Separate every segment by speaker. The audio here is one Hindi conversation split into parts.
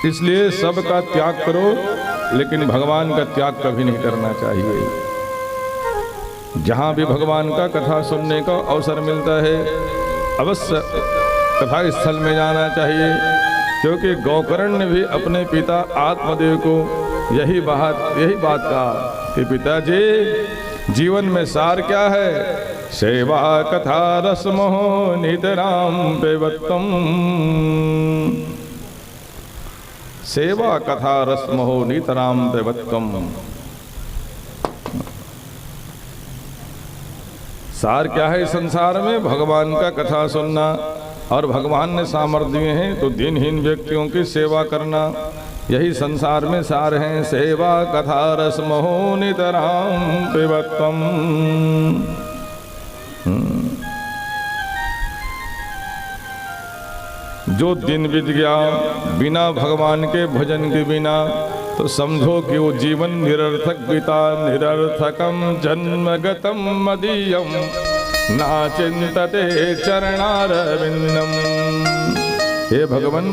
Speaker 1: इसलिए सबका त्याग करो, लेकिन भगवान का त्याग कभी नहीं करना चाहिए। जहाँ भी भगवान का कथा सुनने का अवसर मिलता है अवश्य कथा स्थल में जाना चाहिए, क्योंकि गोकर्ण ने भी अपने पिता आत्मदेव को यही बात कहा कि पिताजी जीवन में सार क्या है? सेवा कथा रसमोह नितराम पेवत्तम। सेवा कथा रसमोह नितराम पेवत्तम। सार क्या है संसार में? भगवान का कथा सुनना, और भगवान ने सामर्थ्य दिए हैं तो दिनहीन व्यक्तियों की सेवा करना, यही संसार में सार है। सेवा कथा रसमोह नितराम पिबत्वम। जो दिन बीत गया बिना भगवान के भजन के बिना, तो समझो कि वो जीवन निरर्थक बीता। निरर्थकम जन्मगतम मदीयम ना चिंतते चरणारविंदम। हे भगवान,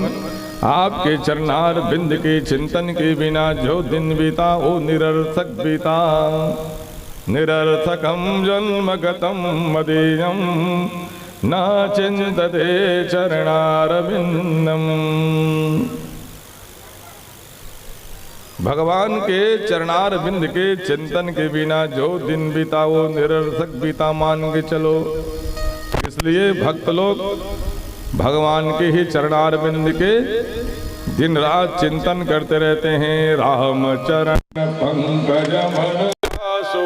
Speaker 1: आपके चरणार बिंद के चिंतन के बिना जो दिन बीता वो निरर्थक बीता। निरर्थकम जन्मगतम मदीयम ना चिंतते चरणारविंदम। भगवान के चरणार बिंद के चिंतन के बिना जो दिन बीता वो निरर्थक बीता मान के चलो। इसलिए भक्त लोग भगवान के ही चरणार बिंद के दिन रात चिंतन करते रहते हैं। राम चरण पंकज मन पासो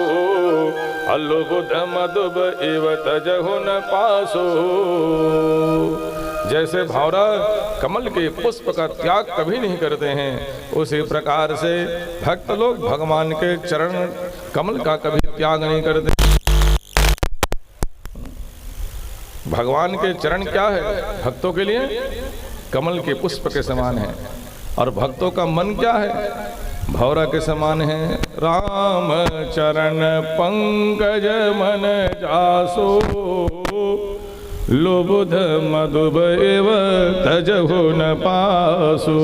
Speaker 1: अलुबुध मधुब एव तजहु न पासो। जैसे भौरा कमल के पुष्प का त्याग कभी नहीं करते हैं, उसी प्रकार से भक्त लोग भगवान के चरण कमल का कभी त्याग नहीं करते। भगवान के चरण क्या है? भक्तों के लिए कमल के पुष्प के समान है, और भक्तों का मन क्या है? भौरा के समान है। राम चरण पंकज मन जासो लुबुध मधुब एव तजहु न पासो।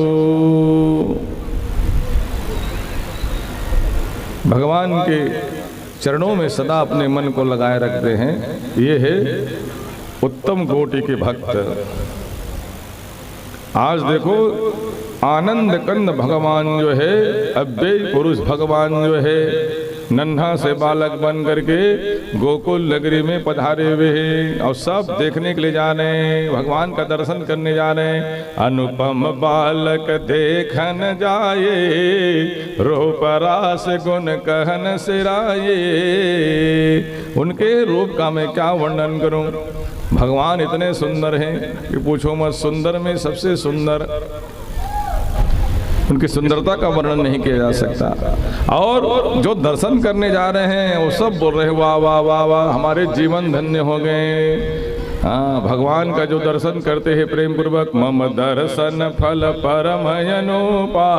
Speaker 1: भगवान के चरणों में सदा अपने मन को लगाए रखते हैं, ये है उत्तम कोटि के भक्त। आज देखो आनंद कंद भगवान जो है, अव्यय पुरुष भगवान जो है, नन्हा से बालक बन करके गोकुल नगरी में पधारे हुए हैं, और सब देखने के लिए जा रहे हैं, भगवान का दर्शन करने जा रहे हैं। अनुपम बालक देखन जाए, रूप रास गुण कहन सिराए। उनके रूप का मैं क्या वर्णन करूं? भगवान इतने सुंदर हैं कि पूछो मत। सुंदर में सबसे सुंदर, उनकी सुंदरता का वर्णन नहीं किया जा सकता। और जो दर्शन करने जा रहे हैं वो सब बोल रहे हैं वाह वाह वाह वाह, हमारे जीवन धन्य हो गए। हाँ, भगवान का जो दर्शन करते हैं प्रेम पूर्वक, मम दर्शन फल परम अनुपा,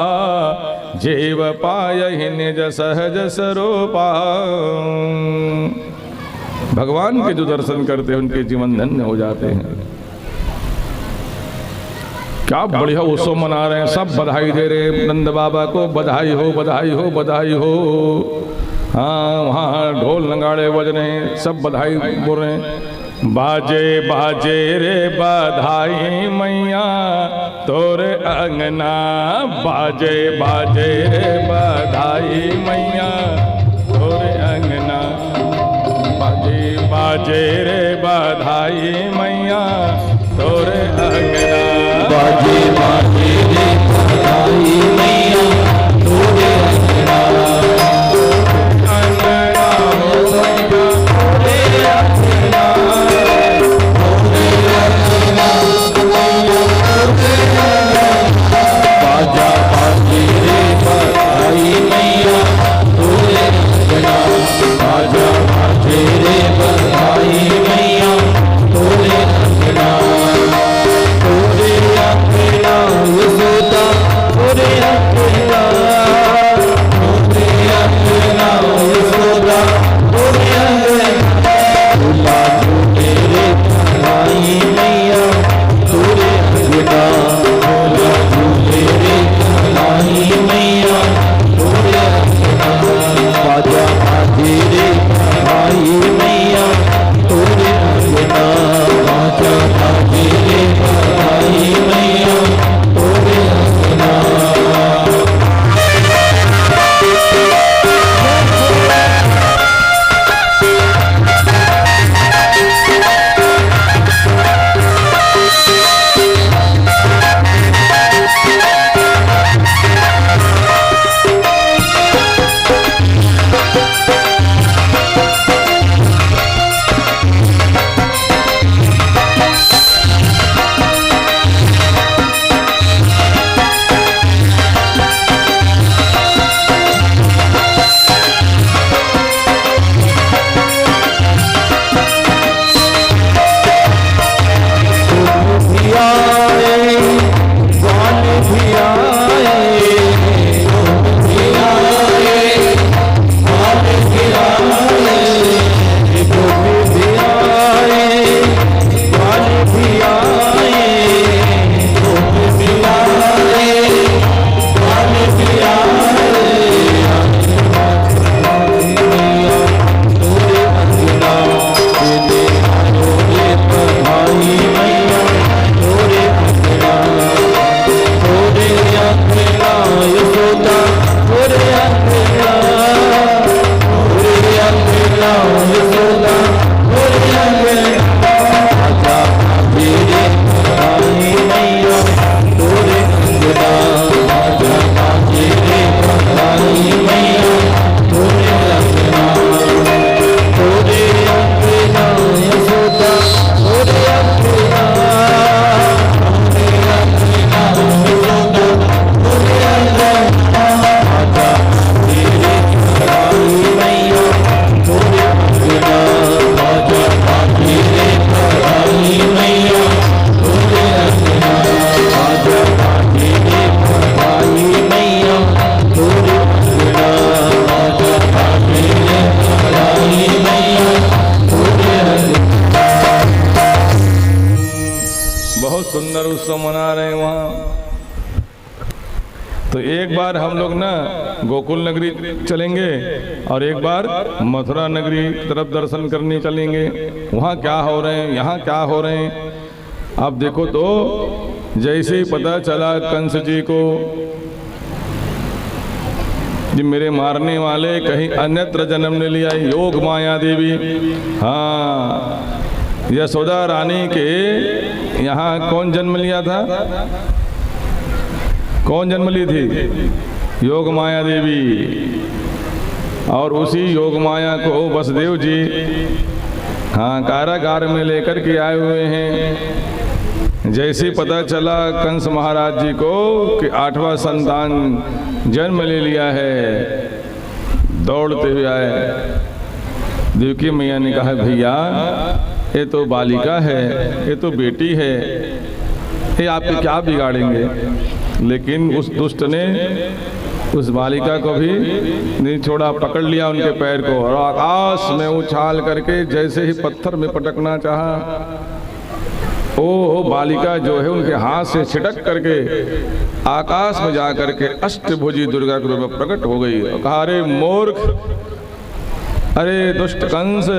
Speaker 1: जीव पायहि निज सहज स्वरूपा। भगवान के जो दर्शन करते हैं उनके जीवन धन्य हो जाते हैं। क्या बढ़िया उत्सव मना रहे हैं, सब बधाई दे रहे हैं नंद बाबा को। बधाई हो बधाई हो बधाई हो। हाँ, वहाँ ढोल नगाड़े बज रहे हैं, सब बधाई बोल रहे हैं। बाजे बाजे रे बधाई मैया तोरे अंगना, बाजे बाजे रे बधाई मैया तोरे अंगना। बाजे बाजे रे बधाई मैया तोरे अंगना।
Speaker 2: बाजे बाजे रे बधाई मैया तोरे अंगना।
Speaker 1: अंगना हो मैया
Speaker 2: तोरे अंगना, तोरे अंगना मैया तोरे अंगना। बाजा बाजे रे बधाई मैया तोरे अंगना। बाजा बाजे रे बधाई मैया तोरे अंगना। तोरे अंगना
Speaker 1: तो एक बार हम लोग ना गोकुल नगरी चलेंगे और एक बार मथुरा नगरी की तरफ दर्शन करने चलेंगे। वहाँ क्या हो रहे हैं, यहाँ क्या हो रहे हैं। अब देखो तो जैसे ही पता चला कंस जी को कि मेरे मारने वाले कहीं अन्यत्र जन्म ले लिया, योग माया देवी, हाँ यशोदा रानी के यहाँ कौन जन्म लिया था, कौन जन्म ली थी, योग माया देवी। और उसी योग माया को वसुदेव जी हाँ कारागार में लेकर के आए हुए हैं। जैसे पता चला कंस महाराज जी को कि 8वां संतान जन्म ले लिया है, दौड़ते हुए आए। देवकी मैया ने कहा भैया ये तो बालिका है, ये तो बेटी है, ये आपके क्या बिगाड़ेंगे। लेकिन उस दुष्ट ने उस बालिका को भी नहीं छोड़ा, पकड़ लिया उनके पैर को और आकाश में उछाल करके जैसे ही पत्थर में पटकना चाहा, ओ बालिका जो है उनके हाथ से छिटक करके आकाश में जा करके अष्टभुजी दुर्गा के रूप में प्रकट हो गई। और कहा अरे मूर्ख, अरे दुष्ट कंस,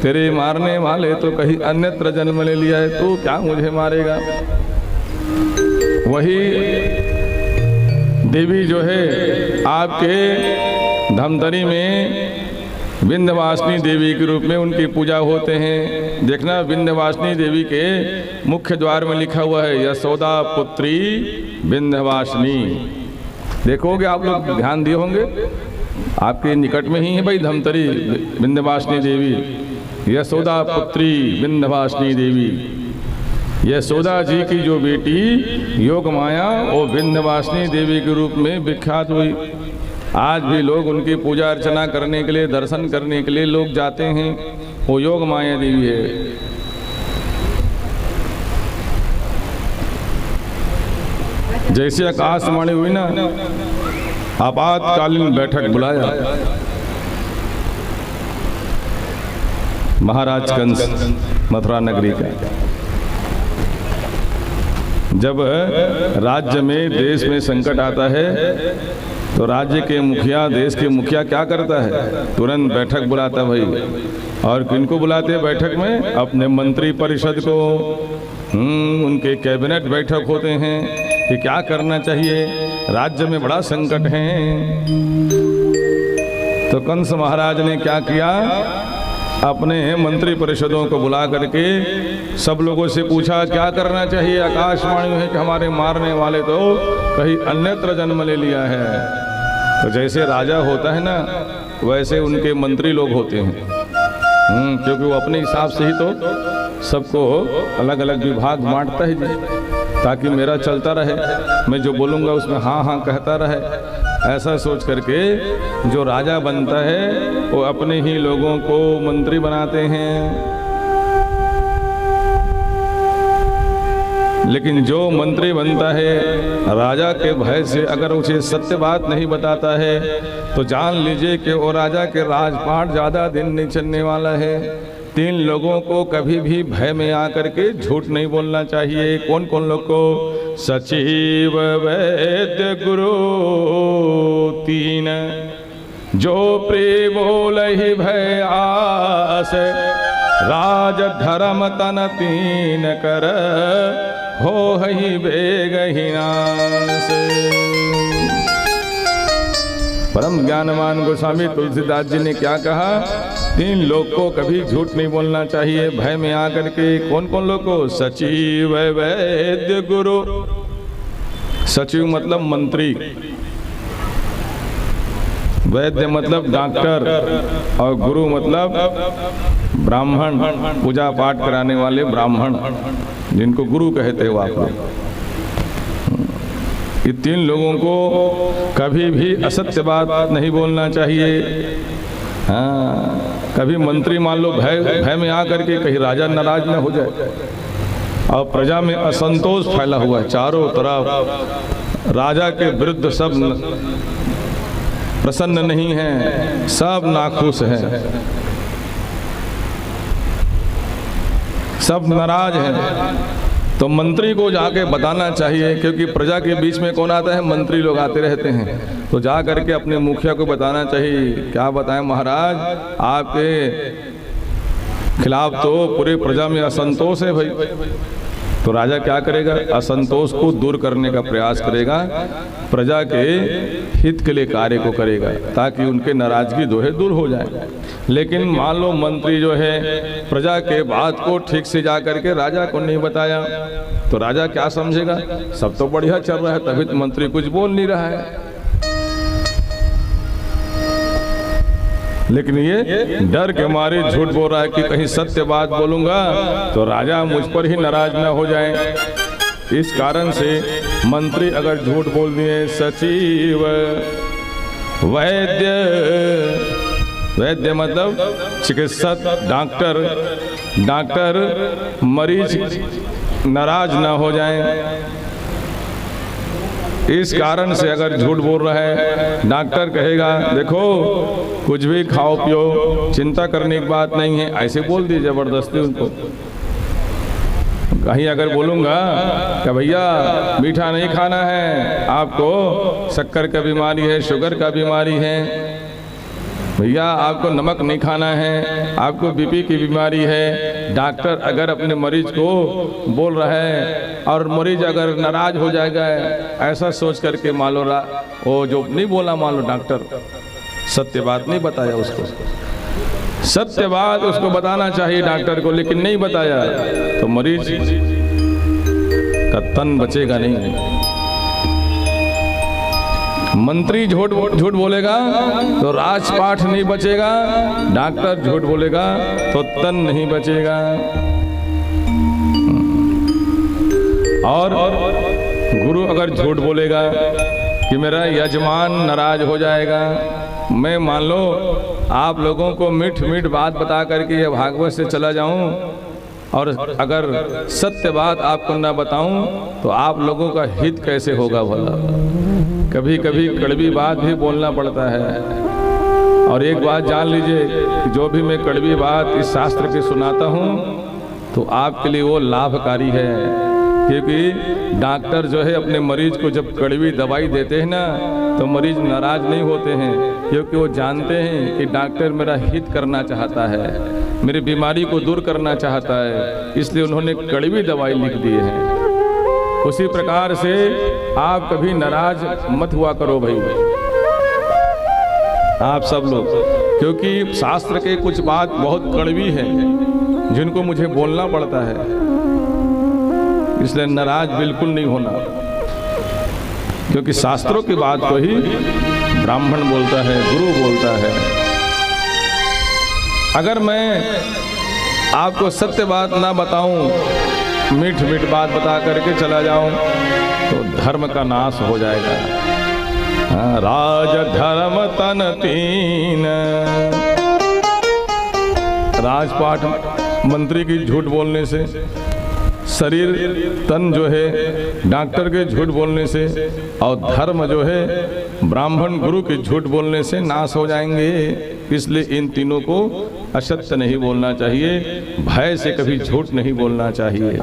Speaker 1: तेरे मारने वाले तो कहीं अन्यत्र जन्म ले लिया है, तू क्या मुझे मारेगा। वही देवी जो है आपके धमतरी में विंध्यवासिनी देवी के रूप में उनकी पूजा होते हैं। देखना विंध्यवासिनी देवी के मुख्य द्वार में लिखा हुआ है यशोदा पुत्री विंध्यवासिनी। देखोगे आप लोग ध्यान दिए होंगे, आपके निकट में ही है भाई धमतरी विंध्यवासिनी देवी, यशोदा पुत्री विंध्यवासिनी देवी। यशोदा जी की जो बेटी योग माया वो विंध्यवासिनी देवी के रूप में विख्यात हुई। आज भी लोग उनकी पूजा अर्चना करने के लिए, दर्शन करने के लिए लोग जाते हैं। वो योग माया देवी है। जैसे आकाशवाणी हुई ना, आपातकालीन बैठक बुलाया महाराज कंस मथुरा नगरी का। जब राज्य में देश में संकट आता है तो राज्य के मुखिया, देश के मुखिया क्या करता है, तुरंत बैठक बुलाता भाई। और किनको बुलाते हैं बैठक में, अपने मंत्री परिषद को, उनके कैबिनेट बैठक होते हैं कि क्या करना चाहिए, राज्य में बड़ा संकट है। तो कंस महाराज ने क्या किया, अपने मंत्री परिषदों को बुला करके सब लोगों से पूछा क्या करना चाहिए। आकाशवाणी है कि हमारे मारने वाले तो कहीं अन्यत्र जन्म ले लिया है। तो जैसे राजा होता है ना, वैसे उनके मंत्री लोग होते हैं, क्योंकि वो अपने हिसाब से ही तो सबको अलग अलग विभाग बांटता है जी, ताकि मेरा चलता रहे, मैं जो बोलूँगा उसमें हाँ हाँ कहता रहे। ऐसा सोच करके जो राजा बनता है वो अपने ही लोगों को मंत्री बनाते हैं। लेकिन जो मंत्री बनता है राजा के भय से, अगर उसे सत्य बात नहीं बताता है तो जान लीजिए कि वो राजा के राजपाट ज़्यादा दिन नहीं चलने वाला है। 3 लोगों को कभी भी भय में आकर के झूठ नहीं बोलना चाहिए। कौन कौन लोग को, सचिव वैद्य गुरु 3, जो प्रिय बोल ही भय आस, राज धर्म तन 3 कर, हो ही बेग ही नास। परम ज्ञानवान गोस्वामी तुलसीदास जी ने क्या कहा, 3 लोग को कभी झूठ नहीं बोलना चाहिए भय में आकर के। कौन कौन लोग को, सचिव वैद्य गुरु। सचिव मतलब मंत्री, वैद्य मतलब डॉक्टर, और गुरु मतलब ब्राह्मण, पूजा पाठ कराने वाले ब्राह्मण, जिनको गुरु कहते हो आप लोग। ये 3 लोगों को कभी भी असत्य बात नहीं बोलना चाहिए। हाँ, कभी मंत्री मान लो भय में आकर के कहीं राजा नाराज न हो जाए, और प्रजा में असंतोष फैला हुआ है चारों तरफ, राजा के विरुद्ध सब प्रसन्न नहीं हैं, सब नाखुश हैं, सब नाराज हैं। तो मंत्री को जाके बताना चाहिए, क्योंकि प्रजा के बीच में कौन आता है, मंत्री लोग आते रहते हैं। तो जा करके अपने मुखिया को बताना चाहिए। क्या बताएं महाराज, आपके खिलाफ तो पूरे प्रजा में असंतोष है भाई। तो राजा क्या करेगा, असंतोष को दूर करने का प्रयास करेगा, प्रजा के हित के लिए कार्य को करेगा, ताकि उनके नाराजगी जो है दूर हो जाए। लेकिन मान लो मंत्री जो है प्रजा के बात को ठीक से जा करके राजा को नहीं बताया, तो राजा क्या समझेगा, सब तो बढ़िया चल रहा है, तभी तो मंत्री कुछ बोल नहीं रहा है। लेकिन ये डर के मारे झूठ बोल रहा है कि कहीं सत्य बात बोलूंगा तो राजा मुझ पर ही नाराज न हो जाए। इस कारण से मंत्री अगर झूठ बोल दिए, सचिव, वैद्य, वैद्य मतलब चिकित्सक, डॉक्टर मरीज नाराज ना हो जाएं। इस कारण से अगर झूठ बोल रहा है, डॉक्टर कहेगा देखो कुछ भी खाओ पियो, चिंता करने की बात नहीं है, ऐसे बोल दिए जबरदस्ती उनको। कहीं अगर बोलूँगा कि भैया मीठा नहीं खाना है, आपको शक्कर का बीमारी है, शुगर का बीमारी है, भैया आपको नमक नहीं खाना है, आपको बीपी की बीमारी है, डॉक्टर अगर अपने मरीज को बोल रहा है और मरीज अगर नाराज हो जाएगा, ऐसा सोच करके मान लो वो जो नहीं बोला, मान लो डॉक्टर सत्य बात नहीं बताया उसको, सत्य बात उसको बताना चाहिए डॉक्टर को, लेकिन नहीं बताया तो मरीज का तन बचेगा नहीं। मंत्री झूठ बोलेगा तो राजपाट नहीं बचेगा, डॉक्टर झूठ बोलेगा तो तन नहीं बचेगा। और गुरु अगर झूठ बोलेगा कि मेरा यजमान नाराज हो जाएगा, मैं मान लो आप लोगों को मीठ बात बता करके ये भागवत से चला जाऊं और अगर सत्य बात आपको ना बताऊं तो आप लोगों का हित कैसे होगा भला। कभी कभी कड़वी बात भी बोलना पड़ता है। और एक बात जान लीजिए कि जो भी मैं कड़वी बात इस शास्त्र की सुनाता हूँ तो आपके लिए वो लाभकारी है, क्योंकि डॉक्टर जो है अपने मरीज को जब कड़वी दवाई देते हैं ना तो मरीज नाराज नहीं होते हैं, क्योंकि वो जानते हैं कि डॉक्टर मेरा हित करना चाहता है, मेरी बीमारी को दूर करना चाहता है, इसलिए उन्होंने कड़वी दवाई लिख दी है। उसी प्रकार से आप कभी नाराज मत हुआ करो भाई, आप सब लोग, क्योंकि शास्त्र के कुछ बात बहुत कड़वी है जिनको मुझे बोलना पड़ता है, इसलिए नाराज बिल्कुल नहीं होना, क्योंकि शास्त्रों की बात को ही ब्राह्मण बोलता है, गुरु बोलता है। अगर मैं आपको सत्य बात ना बताऊं, मीठ बात बता करके चला जाऊं तो धर्म का नाश हो जाएगा। राज धर्म तन तीन, राजपाट मंत्री की झूठ बोलने से, शरीर तन जो है डॉक्टर के झूठ बोलने से, और धर्म जो है ब्राह्मण गुरु के झूठ बोलने से नाश हो जाएंगे। इसलिए इन तीनों को असत्य नहीं बोलना चाहिए, भय से कभी झूठ नहीं बोलना चाहिए।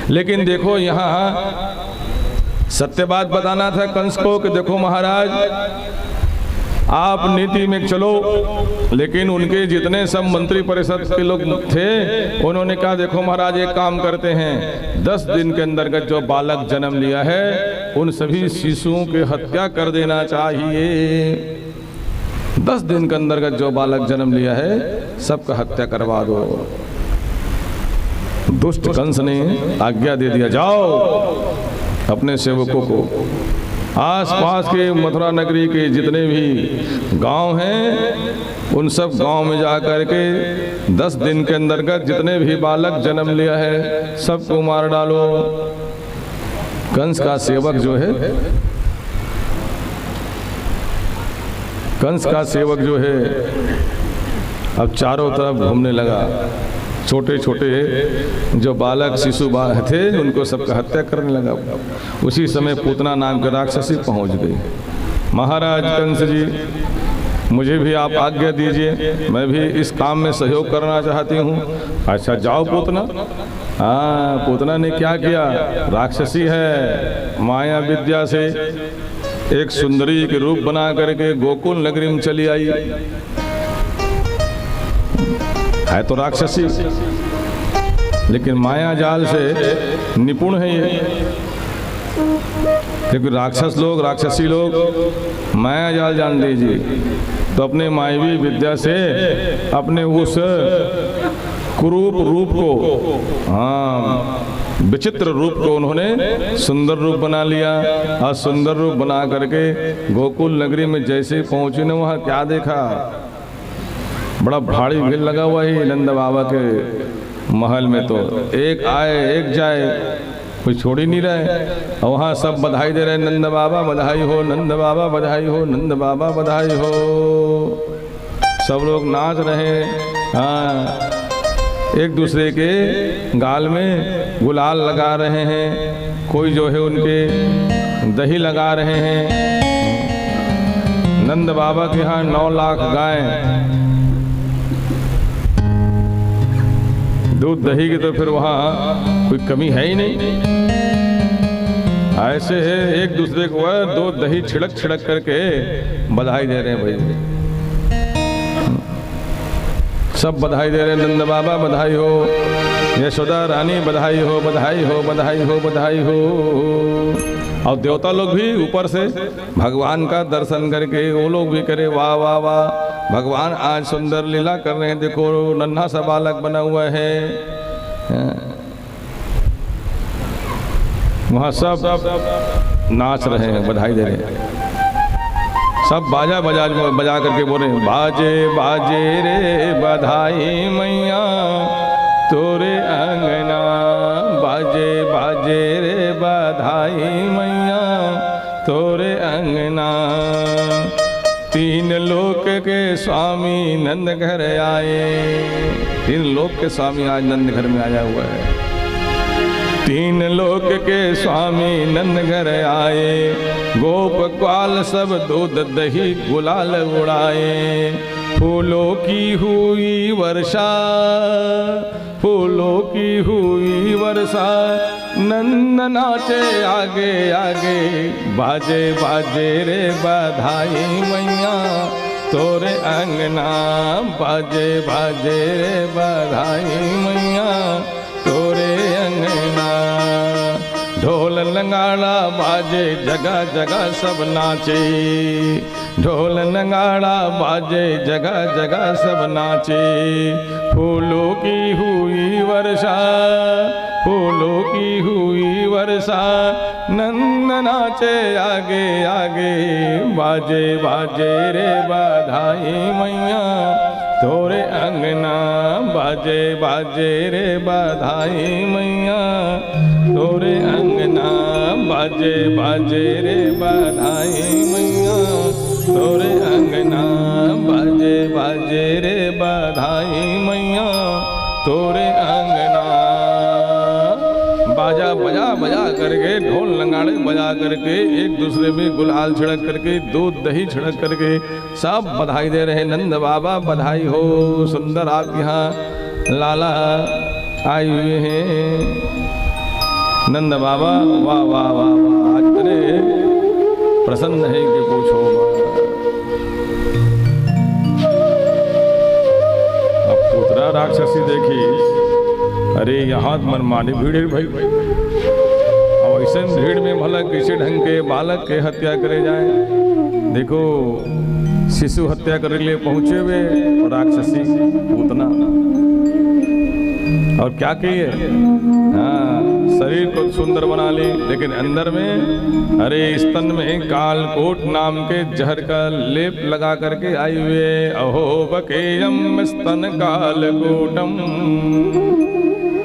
Speaker 1: लेकिन देखो यहाँ सत्य बात बताना था कंस को कि देखो महाराज आप नीति में चलो, लेकिन उनके जितने सब मंत्री परिषद के लोग थे उन्होंने कहा देखो महाराज एक काम करते हैं, 10 दिन के अंतर्गत जो बालक जन्म लिया है उन सभी शिशुओं की हत्या कर देना चाहिए। 10 दिन के अंतर्गत जो बालक जन्म लिया है सबका हत्या करवा दो। दुष्ट कंस ने आज्ञा दे दिया, जाओ अपने सेवकों को आसपास के मथुरा नगरी के जितने भी गांव हैं उन सब गांव में जा कर के 10 दिन के अंतर्गत जितने भी बालक जन्म लिया है सबको मार डालो। कंस का सेवक जो है, कंस का सेवक जो है अब चारों तरफ घूमने लगा, छोटे छोटे जो बालक शिशु थे उनको सबका हत्या करने लगा। उसी समय पूतना नाम के राक्षसी पहुंच गई। महाराज कंस जी मुझे भी आप आज्ञा दीजिए, मैं भी इस काम में सहयोग करना चाहती हूँ। अच्छा जाओ पूतना। हाँ, पूतना ने क्या किया? राक्षसी है, माया विद्या से एक सुंदरी के रूप बना करके गोकुल नगरी में चली आई। है तो राक्षसी, लेकिन माया जाल से निपुण है ये। क्योंकि राक्षस लोग, राक्षसी लोग माया जाल जान लीजिए, तो अपने मायवी विद्या से अपने उस कुरूप रूप को, हाँ विचित्र रूप को उन्होंने सुंदर रूप बना लिया। और सुंदर रूप बना करके गोकुल नगरी में जैसे पहुंचे न, वहाँ क्या देखा? बड़ा भारी भीड़ लगा हुआ है नंद बाबा के महल में। तो एक आए एक जाए, कोई छोड़ ही नहीं रहे। और वहाँ सब बधाई दे रहे, नंद बाबा बधाई हो, नंद बाबा बधाई हो, नंद बाबा बधाई हो। सब लोग नाच रहे। हाँ, एक दूसरे के गाल में गुलाल लगा रहे हैं, कोई जो है उनके दही लगा रहे हैं। नंद बाबा के यहाँ 9 लाख गाय, दूध दही की तो फिर वहाँ कोई कमी है ही नहीं। ऐसे है, एक दूसरे को दूध दही छिड़क छिड़क करके बधाई दे रहे हैं भाई। सब बधाई दे रहे हैं, नंद बाबा बधाई हो, यशोदा रानी बधाई हो, बधाई हो, बधाई हो, बधाई हो। और देवता लोग भी ऊपर से भगवान का दर्शन करके वो लोग भी करे, वाह वाह वाह, भगवान आज सुंदर लीला कर रहे हैं, देखो नन्हा सा बालक बना हुआ है। वहाँ सब नाच रहे हैं, बधाई दे रहे हैं। सब बाजा बजा करके बोल रहे हैं, बाजे बाजे रे बधाई मैया तोरे अंगना, बाजे बाजे रे बधाई मैया तोरे अंगना। 3 लोक के स्वामी नंद घर आए। 3 लोक के स्वामी आज नंद घर में आया हुआ है। 3 लोक के स्वामी नंद घर आए, गोप ग्वाल सब दूध दही गुलाल उड़ाए। फूलों की हुई वर्षा, फूलों की हुई वर्षा, नंद नाचे आगे आगे, बाजे बाजे रे बधाई मैया तोरे अंगना, बाजे बाजे रे बधाई मैया तोरे अंगना। ढोल नगाड़ा बाजे जगह जगह सब नाचे, ढोल नगाड़ा बाजे जगह जगह सब नाचे। फूलों की हुई वर्षा, फूलों की हुई वर्षा, नंद नाचे आगे आगे, बाजे बाजे रे बधाई मैया तोरे अंगना, बाजे बाजे रे बधाई मैया तोरे अंगना, बाजे बाजे रे बधाई मैया तोरे अंगना, बाजे बाजे रे बधाई मैया तोरे अंगना। बाजा बजा बजा करके, ढोल नगाड़े बजा करके, एक दूसरे में गुलाल छिड़क करके, दूध दही छिड़क करके सब बधाई दे रहे हैं, नंद बाबा बधाई हो, सुंदर आप यहाँ लाला आए हुए हैं। नंद बाबा वाह वाह वाह वाह, आज इतने प्रसन्न है कि पूछो। अब पुत्रा राक्षसी देखी, अरे यहाँ मनमानी भीड़ है भाई। और ऐसे भीड़ में भला किसी ढंग के बालक के हत्या करे जाए। देखो शिशु हत्या करने के लिए पहुंचे हुए और राक्षसी पूतना, और क्या किए? हाँ, शरीर को सुंदर बना ली, लेकिन अंदर में अरे स्तन में कालकोट नाम के जहर का लेप लगा करके आई हुए। अहो बकेयम स्तन कालकोटम।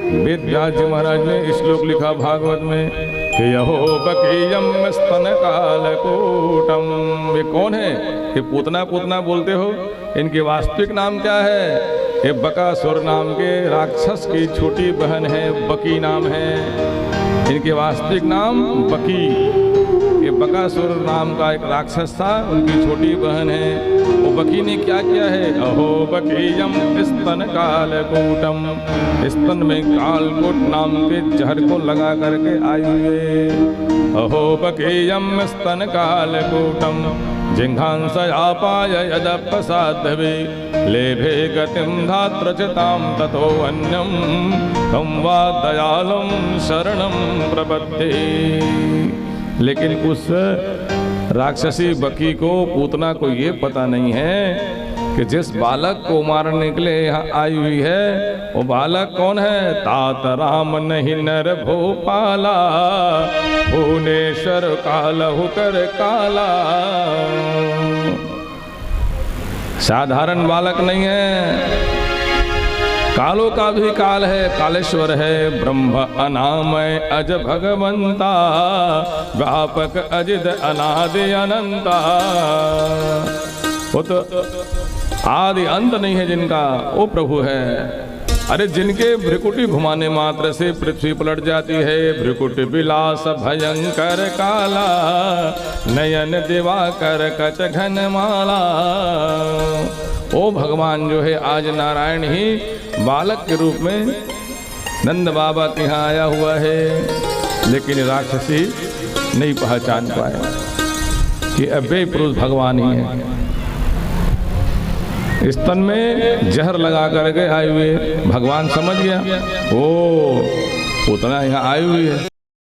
Speaker 1: वेद व्यास जी महाराज ने श्लोक लिखा भागवत में कि अहो बकेयम स्तन कालकोटम। वे कौन है? कि पूतना पूतना बोलते हो, इनके वास्तविक नाम क्या है? ये बकासुर नाम के राक्षस की छोटी बहन है, बकी नाम है। इनके वास्तविक नाम बकी। ये बकासुर नाम का एक राक्षस था, उनकी छोटी बहन है। वो बकी ने क्या किया है, अहो बकीयम स्तन कालकूटम, स्तन में कालकूट नाम के जहर को लगा करके आई है। अहो बकीयम स्तन कालकूटम जिघांसयापाय यदप्रसादवे लेभे गतिम धात्र च ताम ततो अन्यम कम वा दयालम शरणम प्रपद्ये। लेकिन उस राक्षसी बकी को, पूतना को ये पता नहीं है कि जिस बालक को मारने के लिए यहाँ आई हुई है वो बालक कौन है। तात राम नहीं नर भोपाला, भुवनेश्वर कालहु कर काला। साधारण बालक नहीं है, कालों का भी काल है, कालेश्वर है। ब्रह्म अनामय अज भगवंता, व्यापक अजित अनादि अनंता। वो तो आदि अंत नहीं है जिनका, वो प्रभु है। अरे जिनके भ्रिकुटी घुमाने मात्र से पृथ्वी पलट जाती है। भ्रिकुटी विलास भयंकर काला, नयन दिवाकर कच घन माला। ओ भगवान जो है आज नारायण ही बालक के रूप में नंद बाबा के यहाँ आया हुआ है। लेकिन राक्षसी नहीं पहचान पाए कि अव्यय पुरुष भगवान ही है। स्तन में जहर लगा करके आए हुए भगवान समझ गया, ओ उतना यहाँ आई हुई है।